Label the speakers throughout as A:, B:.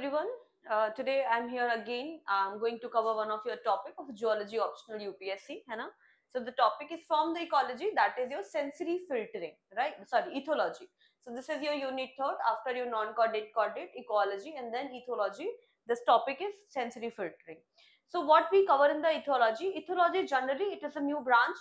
A: everyone. Today I'm here again. I'm going to cover one of your topic of geology optional UPSC, है ना? So the topic is from the ecology, that is your sensory filtering, right? Sorry, ethology. So this is your unit third after your non-coordinate ecology and then ethology. This topic is sensory filtering. So what we cover in the ethology generally it is a new branch.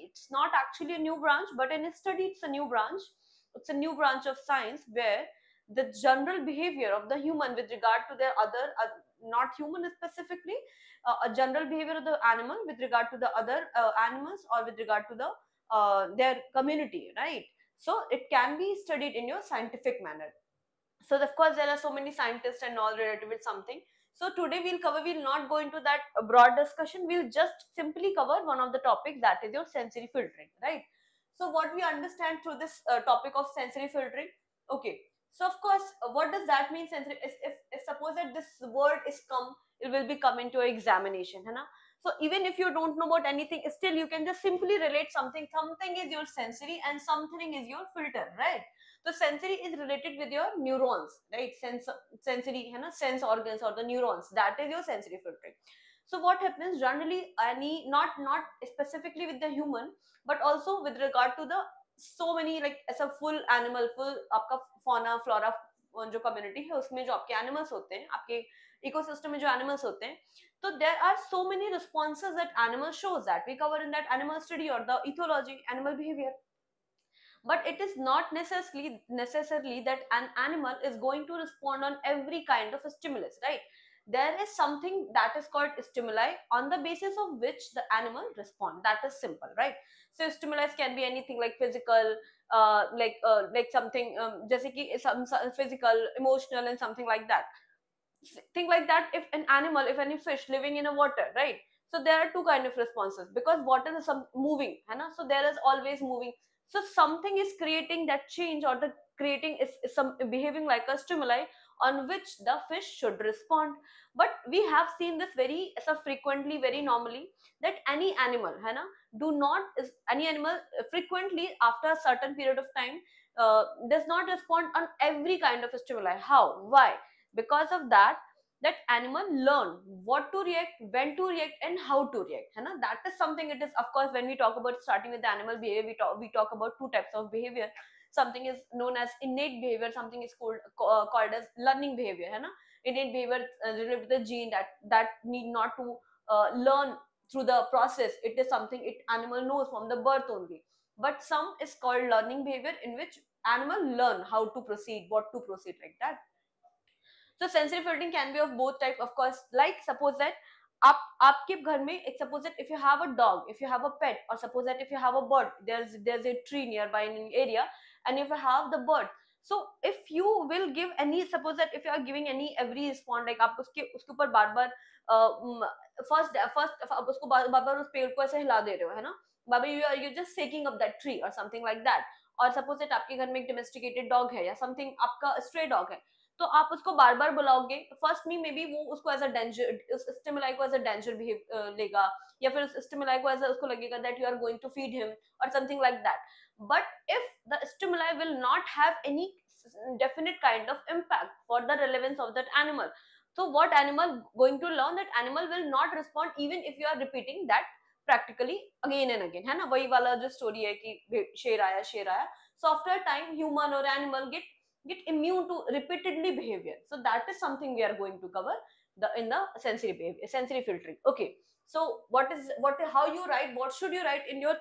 A: It's not actually a new branch, but in study it's a new branch. It's a new branch of science where the general behavior of the human with regard to their other not human specifically, a general behavior of the animal with regard to the other animals or with regard to the their community, right? So it can be studied in your scientific manner. So of course there are so many scientists and all related with something. So today we'll not go into that broad discussion. We'll just simply cover one of the topics, that is your sensory filtering, right? So what we understand through this topic of sensory filtering. Okay, so of course what does that mean? Sensory, if suppose that this word is come, it will be come into your examination, है ना? So even if you don't know about anything, still you can just simply relate something is your sensory and something is your filter, right? So sensory is related with your neurons, right? Sensory है ना, sense organs or the neurons, that is your sensory filtering. So what happens generally, any not specifically with the human, but also with regard to the so many, like as a full animal, full आपका fauna flora जो community है उसमें जो आपके animals होते हैं, आपके ecosystem में जो एनिमल्स होते हैं, तो there are so many responses that animal shows that we cover in that animal study और the ethology animal behaviour. But it is not necessarily that an animal is going to respond on every kind of stimulus, right? There is something that is called stimuli on the basis of which the animal respond. That is simple, right? So stimulus can be anything like physical, like something जैसे कि some physical, emotional, and something like that. Think like that. If an animal, if any fish living in a water, right? So there are two kind of responses because water is some moving, है ना? So there is always moving. So something is creating that change, or the creating is some behaving like a stimuli on which the fish should respond. But we have seen this very so frequently, very normally, that any animal, है ना, do not is any animal frequently after a certain period of time does not respond on every kind of stimuli. How? Why? Because of that, that animal learn what to react, when to react, and how to react, है ना? That is something. It is, of course, when we talk about starting with the animal behavior, we talk about two types of behavior. Something is known as innate behavior, something is called as learning behavior, है ना? Innate behavior related to the gene that need not to learn through the process. It is something it animal knows from the birth only. But some is called learning behavior, in which animal learn how to proceed, what to proceed, like that. So sensory filtering can be of both type, of course. Like suppose that आपके घर में, suppose that if you have a dog, if you have a pet, or suppose that if you have a bird, there's a tree nearby in an area, and if you have the bird, so if you will give any, suppose that if you are giving any every respond, like आप उसके ऊपर बार बार first आप उसको बार बार उस पेड़ को ऐसे हिला दे रहे हो, है ना? बार you just shaking up that tree or something like that. और सपोज दैट आपके घर में एक डोमेस्टिकेटेड डॉग है या समथिंग, आपका स्ट्रे डॉग है, तो आप उसको बार बार बुलाओगे, फर्स्ट में मे बी वो उसको एज अ डेंजर, उस स्टिमुलाई को एज अ डेंजर बिहेव लेगा, या फिर उस स्टिमुलाई को एज उसको लगेगा that you are going to feed him और something like that. But if the stimuli will not have any definite kind of impact for the relevance of that animal, so what animal going to learn? That animal will not respond even if you are repeating that practically again and again, है ना? वही वाला जो story है कि शेर आया. So after a time human or animal get immune to repeatedly behavior. So that is something we are going to cover in the sensory behavior, sensory filtering. Okay, so how you write, what should you write in your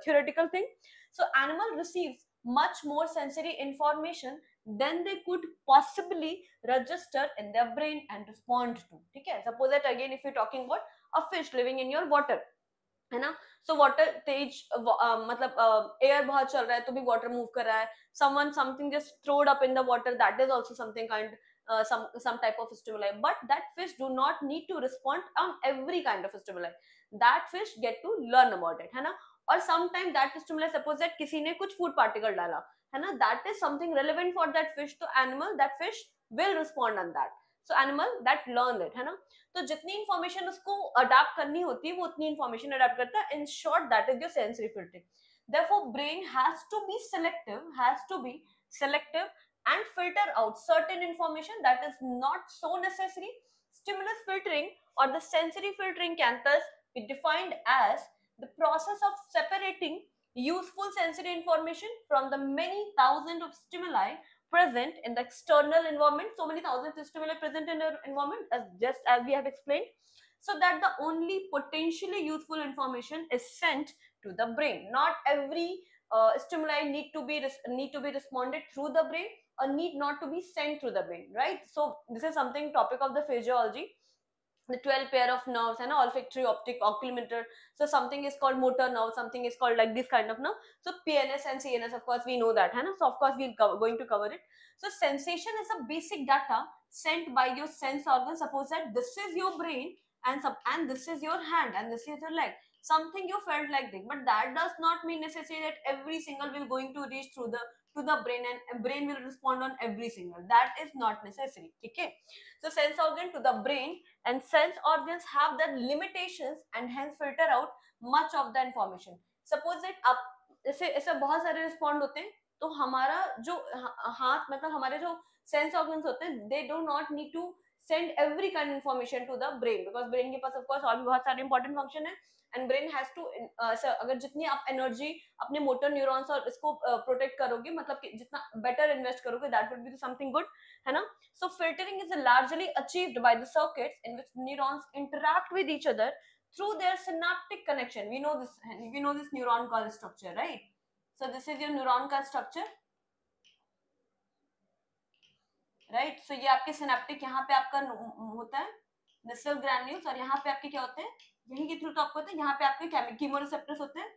A: theoretical thing? So animal receives much more sensory information than they could possibly register in their brain and respond to. ठीक है? Suppose that again if you're talking about a fish living in your water, है ना? So water तेज मतलब air बहुत चल रहा है तो भी वाटर मूव कर रहा है. Something just थ्रोड up in the water, that is also something kind some type of stimuli, but that fish do not need to respond on every kind of stimuli. That fish get to learn about it, है ना? और sometime that stimuli, suppose that किसी ने कुछ food particle डाला, है ना, that is something relevant for that fish, तो animal, that fish will respond on that. So animal that learn it, है ना? तो जितनी इंफॉर्मेशन उसको अडाप्ट करनी होती है वो उतनी इंफॉर्मेशन अडाप्ट करता है. In short that is your sensory filtering. Therefore brain has to be selective and filter out certain information that is not so necessary. Stimulus filtering or the sensory filtering can thus be defined as the process of separating useful sensory information from the many thousands of stimuli present in the external environment. So many thousands of stimuli present in the environment, as just as we have explained, so that the only potentially useful information is sent to the brain. Not every stimuli need to be responded through the brain, or need not to be sent through the brain, right? So this is something topic of the physiology, the 12 pair of nerves and olfactory, optic, oculomotor. So something is called motor nerve, something is called like this kind of nerve. So PNS and CNS, of course we know that, hai na? So of course going to cover it. So sensation is a basic data sent by your sense organ. Suppose that this is your brain, and this is your hand, and this is your leg, something you felt like this, but that does not mean necessarily that every single will going to reach through the to the brain, and brain will respond on every single. That is not necessary. Okay, so sense organ to the brain, and sense organs have their limitations and hence filter out much of the information. Suppose that आप जैसे ऐसे बहुत सारे respond होते हैं, तो हमारा जो हाथ मतलब हमारे जो सेंस ऑर्गन्स होते हैं, they do not need to send every kind information to the brain, because brain के पास ऑफ कोर्स और भी बहुत सारे इंपॉर्टेंट फंक्शन है, एंड ब्रेन हैज टू अगर जितनी आप एनर्जी अपने मोटर न्यूरॉन्स और इसको प्रोटेक्ट करोगे, मतलब कि जितना बेटर इन्वेस्ट करोगे, that would be something good, है ना? So filtering is largely achieved by the circuits in which neurons interact with each other through their synaptic connection. We know this neuron called structure, right? So this is your neuron का structure, right? So ये आपके synaptic यहाँ पे आपका होता है नसल granules, और यहाँ पे आपके क्या होते हैं, यही के थ्रू तो आपको होते हैं, यहाँ पे आपके कीमोरिसेप्टर्स होते हैं,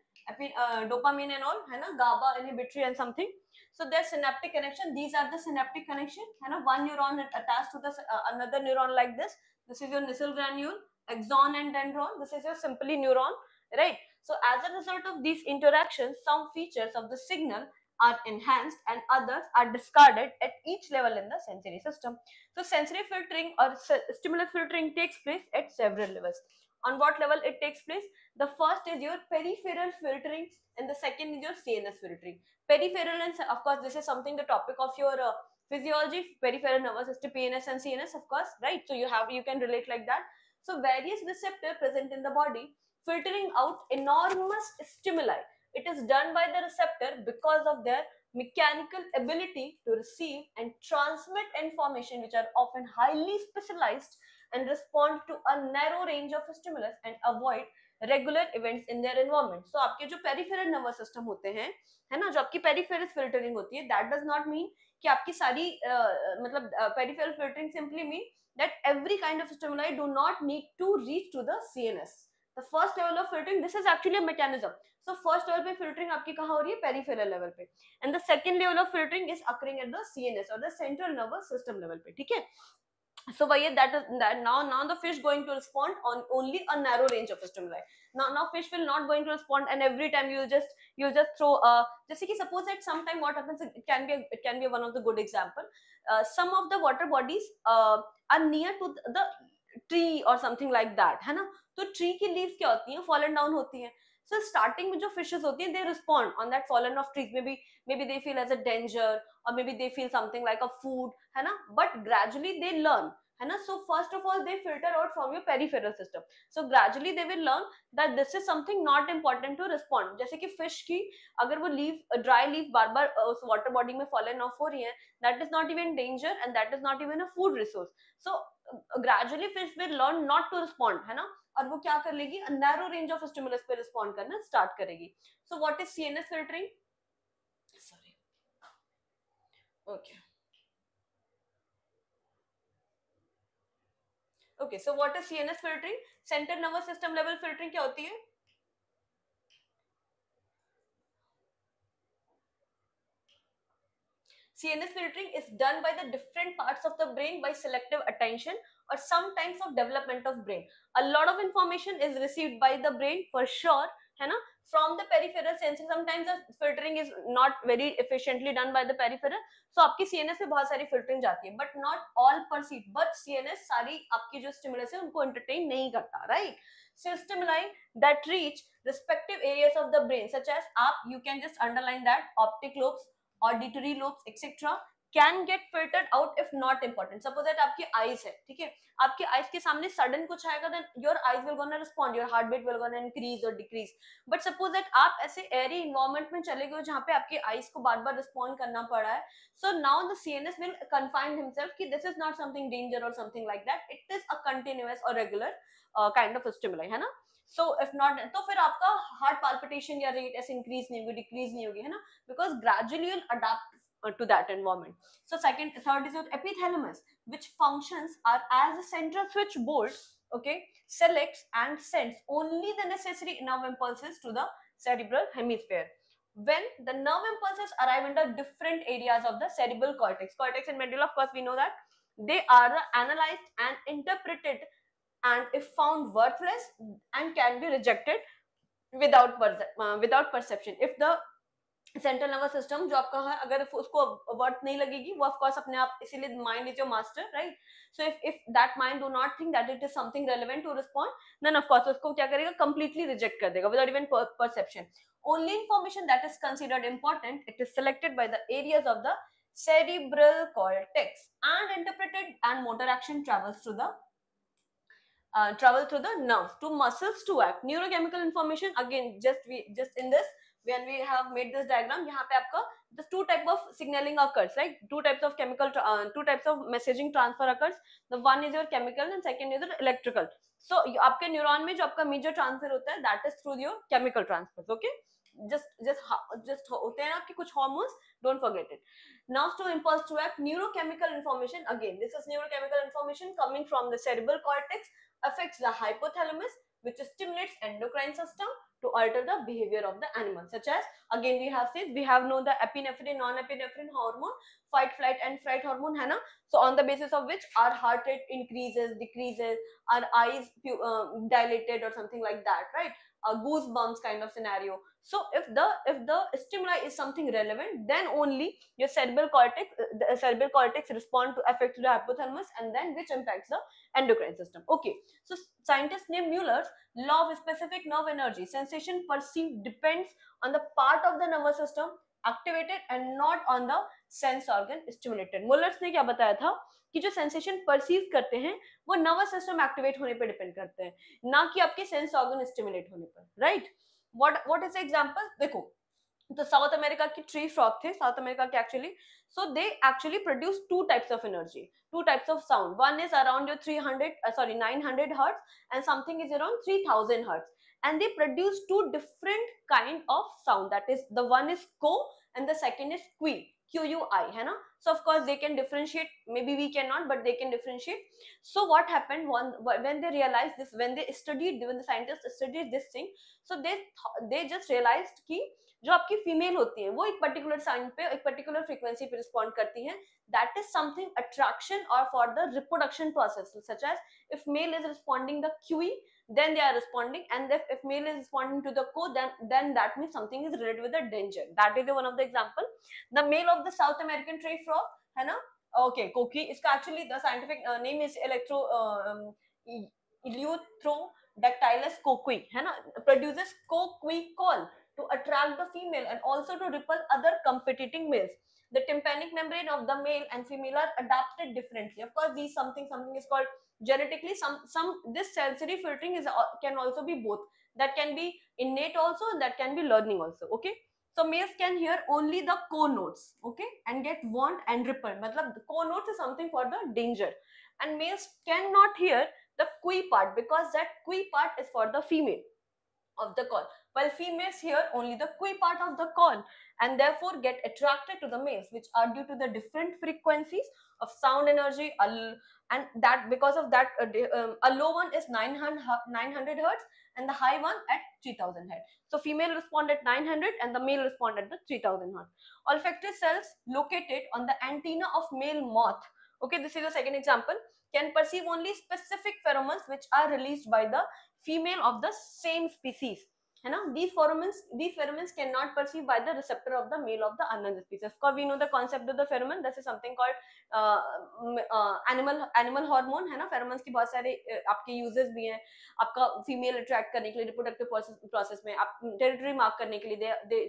A: dopamine and all, है ना, GABA inhibitory and something. So their synaptic connection, these are the synaptic connection, है ना, one neuron attached to the another neuron like this. This is your Nissl granule, axon and dendron. This is your simply neuron, right? So as a result of these interactions, some features of the signal are enhanced and others are discarded at each level in the sensory system. So sensory filtering or stimulus filtering takes place at several levels. On what level it takes place? The first is your peripheral filtering, and the second is your CNS filtering. Peripheral, and of course this is something the topic of your physiology, peripheral nervous system, PNS and CNS, of course, right? So you can relate like that. So various receptors present in the body filtering out enormous stimuli. It is done by the receptor because of their mechanical ability to receive and transmit information, which are often highly specialized and respond to a narrow range of stimulus and avoid regular events in their environment. So आपके जो peripheral nervous system होते हैं, है ना, जो आपकी peripheral filtering होती है, दैट डज नॉट मीन कि आपकी सारी मतलब peripheral filtering simply mean that every kind of stimuli do not need to reach to the CNS. The first level of filtering, this is actually a mechanism. So first level पे filtering आपकी कहाँ हो रही है? Peripheral level पे. And the second level of filtering is occurring at the CNS और the central nervous system level पे. ठीक है, so by that is that now the fish going to respond on only a narrow range of stimuli. Now fish will not going to respond, and every time you'll just throw just like suppose that sometime what happens, it can be one of the good example. Some of the water bodies are near to the tree or something like that, है ना? तो tree की leaves क्या होती हैं? Fallen down होती हैं. So starting में जो fishes होती हैं, they respond on that fallen of trees. Maybe they feel as a danger, or maybe they feel something like a food, है ना? But gradually they learn, है ना? So first of all they filter out from your peripheral system. So gradually they will learn that this is something not important to respond. जैसे कि fish की अगर वो leaf dry leaf बार बार उस water body में fallen off हो रही है, that is not even danger and that is not even a food resource. So gradually fish will learn not to respond, है ना? और वो क्या कर लेगी? नैरो रेंज ऑफ स्टिमुलस पे रिस्पॉन्ड करना स्टार्ट करेगी. So what is CNS filtering? Sorry, okay okay. So what is CNS filtering? Central nervous system level filtering क्या होती है? CNS filtering is done by the different parts of the brain by selective attention or sometimes of development of brain. A lot of information is received by the brain for sure, है ना, from the peripheral sensing. Sometimes the filtering is not very efficiently done by the peripheral, so आपकी CNS पे बहुत सारी filtering जाती है, but not all perceived. But CNS सारी आपकी जो stimulus है उनको entertain नहीं करता, right? So stimuli that reach respective areas of the brain, such as you can just underline that optic lobes, auditory lobes, etc., can get filtered out if not important. Suppose that आपकी eyes है, ठीक है, आपकी eyes के सामने sudden कुछ आएगा, then your eyes will gonna respond, your heart beat will gonna increase और डिक्रीज. बट सपोज दैट आप ऐसे एरी इन्वायरमेंट में चले गए जहां पे आपकी आईज को बार बार रिस्पॉन्ड करना पड़ा है, so now the CNS will confine himself कि this is not something danger or something like that, it is a continuous or regular kind of stimuli, है ना. so if not, तो फिर आपका हार्ट palpitation या रेट ऐसे increase नहीं होगी, डिक्रीज नहीं होगी, है ना, because gradually you'll adapt to that environment. So third is your epithalamus, which functions are as a central switchboard, okay, selects and sends only the necessary nerve impulses to the cerebral hemisphere. When the nerve impulses arrive in the different areas of the cerebral cortex and medulla, of course we know that they are analyzed and interpreted, and if found worthless and can be rejected without perception. If the central nervous system जो आपका है, अगर उसको worth नहीं लगेगी, वो of course अपने आप, इसीलिए mind is your master, right. So if that mind do not think that it is something relevant to respond, then of course उसको क्या करेगा, कंप्लीटली रिजेक्ट कर देगा without even perception. Only information that is considered important, it is selected by the areas of the cerebral cortex and interpreted, and motor action travels through the nerves to muscles to act. Neurochemical information, again just in this, when we have made this diagram, यहाँ पे आपका the two type of signaling occurs, right? Two types of two types of messaging transfer occurs. The one is your chemical and second is your electrical. So आपके neuron में जो आपका major transfer होता है, that is through your chemical transfers, okay? just होते हैं आपके कुछ hormones, don't forget it. Now to impulse to act, neurochemical information, again this is neurochemical information coming from the cerebral cortex, affects the hypothalamus, which stimulates endocrine system to alter the behavior of the animal, such as, again we have known the epinephrine, non-epinephrine hormone, fight, flight and fright hormone, है ना. So on the basis of which our heart rate increases, decreases, our eyes dilated or something like that, right? A goosebumps kind of scenario. So if the stimuli is something relevant, then only your cerebral cortex respond to affect the hypothalamus, and then which impacts the endocrine system. Okay, so scientist named Mueller's law of specific nerve energy, sensation perceived depends on the part of the nervous system activated and not on the sense organ stimulated. Mueller's ने क्या बताया था कि जो sensation perceive करते हैं वो nervous system activate होने पर डिपेंड करते हैं, ना कि आपके सेंस ऑर्गन स्टिमुलेट होने पर, राइट. व्हाट इज एग्जांपल, देखो तो साउथ अमेरिका की ट्री फ्रॉग थे, साउथ अमेरिका के actually, so they actually produce two types of energy, two types of sound. One is around your 900 hertz and something is around 3000 hertz, and they produce two different kind of sound, that is the one is co and the second is qui, QUI, है ना. So of course they can differentiate, maybe we cannot, but they can differentiate. So what happened when they realized this, when the scientists studied this thing, so they just realized कि जो आपकी female होती है वो एक particular sound पे, एक particular frequency पे रिस्पॉन्ड करती हैं, दैट इज समथिंग अट्रैक्शन और for the reproduction process, such as if male is responding the cue, then they are responding, and if male is responding to the co, then that means something is related with the danger. That is one of the example. The male of the South American tree frog, है ना, okay, कोकी, इसका actually the scientific name is Eleutrodactylus coqui, है ना, produces coqui call to attract the female and also to repel other competing males. The tympanic membrane of the male and female are adapted differently. Of course, these something is called genetically. This sensory filtering can also be both. That can be innate also, and that can be learning also. Okay. So males can hear only the co notes, okay, and get warned and repelled. Matlab, the co notes is something for the danger, and males cannot hear the qui part because that qui part is for the female of the call, while females hear only the qui part of the call and therefore get attracted to the males, which are due to the different frequencies of sound energy, and that because of that a low one is 900 hertz and the high one at 3000 hertz. So female respond at 900 and the male respond at the 3000 hertz. Olfactory cells located on the antenna of male moth, okay, this is the second example, can perceive only specific pheromones which are released by the female of the same species. है ना. These pheromones cannot perceive by the receptor of the male of the unknown species. Of course we know the concept of the pheromone. This is something called animal hormone, है ना. pheromones की बहुत सारे आपके uses भी हैं. आपका female attract करने के लिए reproductive process में, आप territory mark करने के लिए they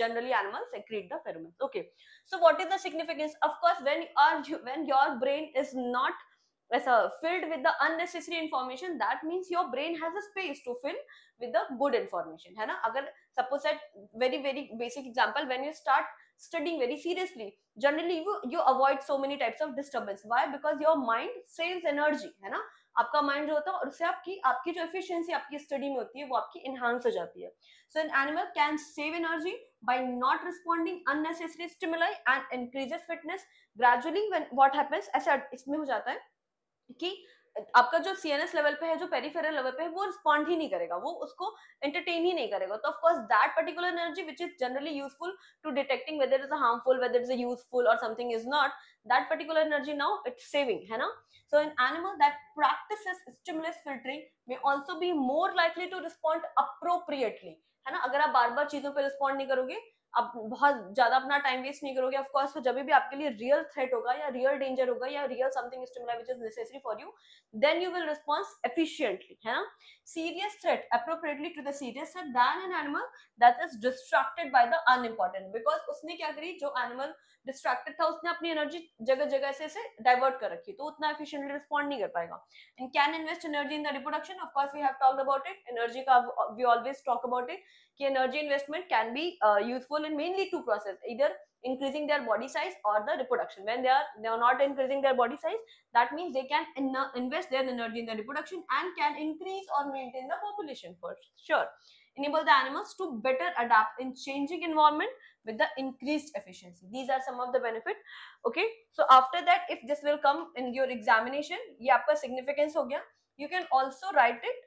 A: generally animals secrete the pheromones. Okay, so what is the significance? Of course when your brain is not filled with the unnecessary information, that means your brain has a space to fill with the good information, है ना. अगर suppose that very very basic example, when you start studying very seriously, generally you avoid so many types of disturbance. Why? Because your mind saves energy, है ना. आपका mind जो होता है, और उससे आपकी जो एफिशिएंसी आपकी स्टडी में होती है वो आपकी इनहांस हो जाती है. So an animal can save energy by not responding unnecessary stimuli and increases fitness gradually. When what happens, ऐसा इसमें हो जाता है कि आपका जो सीएनएस लेवल पे है, जो पेरिफेरल लेवल पे है, वो रिस्पॉन्ड ही नहीं करेगा, वो उसको एंटरटेन ही नहीं करेगा. तो of course that particular energy which is generally useful to detecting whether it is harmful, whether it is useful और something is not, that particular energy now it's saving, है ना. So an animal that practises stimulus filtering may also be more likely to respond appropriately, है ना. अगर आप बार बार चीजों पे respond नहीं करोगे, आप बहुत ज्यादा अपना टाइम वेस्ट नहीं करोगे, ऑफ कोर्स, तो जब भी आपके लिए रियल थ्रेट होगा या रियल डेंजर होगा या real something stimuli which is necessary for you, then you will respond efficiently, है ना. serious threat appropriately to the serious threat than an animal that is distracted by the unimportant, because उसने क्या करी, जो animal distracted था उसने अपनी energy जगह जगह से डाइवर्ट कर रखी, तो उतना efficiently respond नहीं कर पाएगा. and can invest energy in the reproduction, of course we have talked about it. energy का we always talk about it कि energy investment can be useful in mainly two process, either increasing their body size or the reproduction. When they are not increasing their body size, that means they can invest their energy in the reproduction and can increase or maintain the population for sure. Enable the animals to better adapt in changing environment with the increased efficiency. These are some of the benefit. Okay, so after that, if this will come in your examination, ये आपका significance हो गया. You can also write it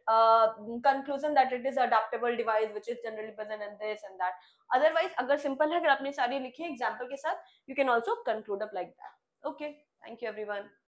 A: conclusion that it is adaptable device which is generally present in this and that. Otherwise, अगर simple है, अगर आपने सारी लिखी है example के साथ, you can also conclude up like that. Okay, thank you everyone.